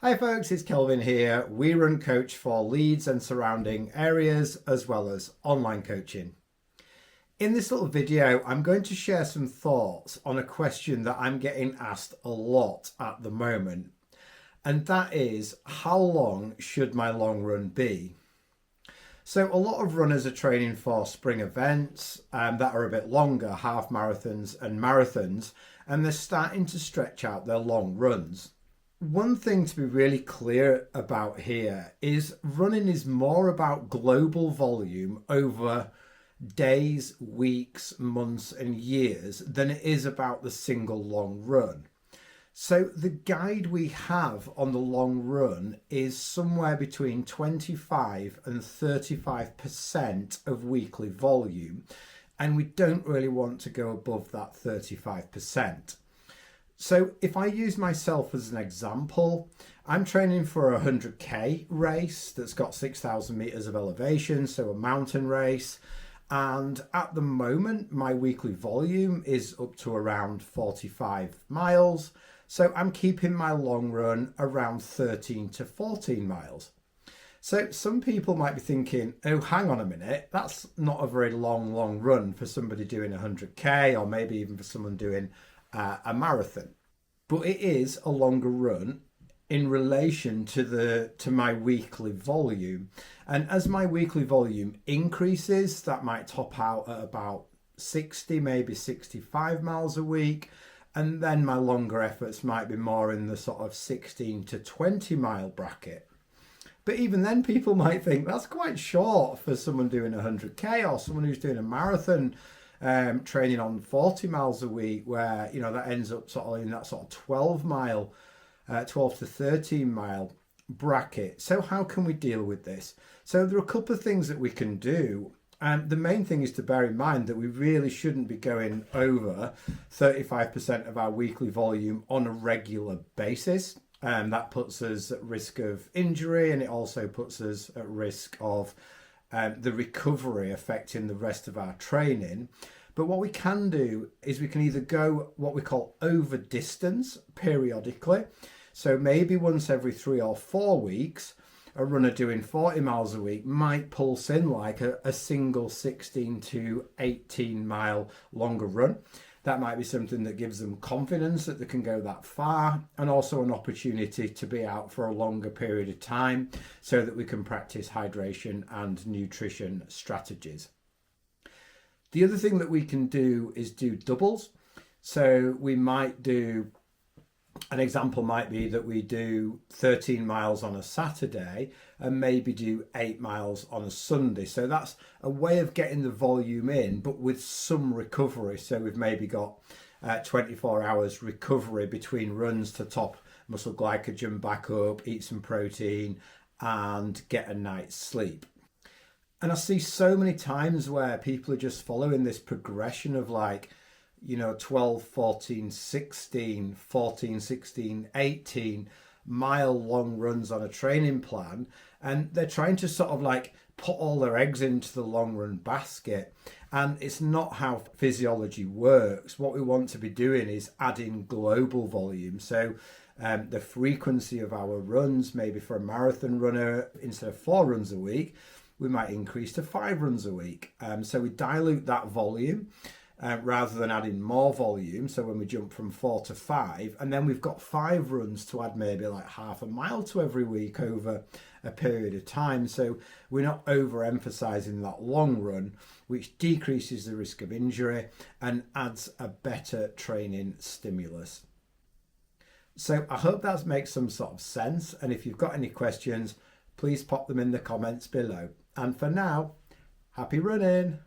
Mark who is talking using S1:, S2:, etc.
S1: Hi folks, it's Kelvin here. We run coach for Leeds and surrounding areas as well as online coaching. In this little video, I'm going to share some thoughts on a question that I'm getting asked a lot at the moment. And that is, how long should my long run be? So a lot of runners are training for spring events that are a bit longer, half marathons and marathons, and they're starting to stretch out their long runs. One thing to be really clear about here is running is more about global volume over days, weeks, months, and years than it is about the single long run. So the guide we have on the long run is somewhere between 25 and 35% of weekly volume, and we don't really want to go above that 35%. So if I use myself as an example, I'm training for a 100k race that's got 6,000 meters of elevation, so a mountain race. And at the moment, my weekly volume is up to around 45 miles. So I'm keeping my long run around 13 to 14 miles. So some people might be thinking, oh, hang on a minute, that's not a very long run for somebody doing 100k or maybe even for someone doing a marathon. But it is a longer run in relation to my weekly volume. And as my weekly volume increases, that might top out at about 60, maybe 65 miles a week. And then my longer efforts might be more in the sort of 16 to 20 mile bracket. But even then, people might think that's quite short for someone doing 100k or someone who's doing a marathon, training on 40 miles a week, where that ends up sort of in that sort of 12 to 13 mile bracket. So how can we deal with this? So there are a couple of things that we can do. And the main thing is to bear in mind that we really shouldn't be going over 35% of our weekly volume on a regular basis. That puts us at risk of injury, and it also puts us at risk of the recovery affecting the rest of our training. But what we can do is we can either go what we call over distance periodically. So maybe once every 3 or 4 weeks, a runner doing 40 miles a week might pulse in like a single 16 to 18 mile longer run. That might be something that gives them confidence that they can go that far, and also an opportunity to be out for a longer period of time so that we can practice hydration and nutrition strategies. The other thing that we can do is do doubles. So we might do, an example might be that we do 13 miles on a Saturday and maybe do 8 miles on a Sunday. So that's a way of getting the volume in, but with some recovery. So we've maybe got 24 hours recovery between runs to top muscle glycogen back up, eat some protein, and get a night's sleep. And I see so many times where people are just following this progression of 12, 14, 16, 14, 16, 18 mile long runs on a training plan. And they're trying to sort of put all their eggs into the long run basket. And it's not how physiology works. What we want to be doing is adding global volume. So the frequency of our runs, maybe for a marathon runner, instead of 4 runs a week, we might increase to 5 runs a week. So we dilute that volume. Rather than adding more volume. So when we jump from 4 to 5, and then we've got 5 runs to add maybe half a mile to every week over a period of time. So we're not overemphasizing that long run, which decreases the risk of injury and adds a better training stimulus. So I hope that makes some sort of sense. And if you've got any questions, please pop them in the comments below. And for now, happy running.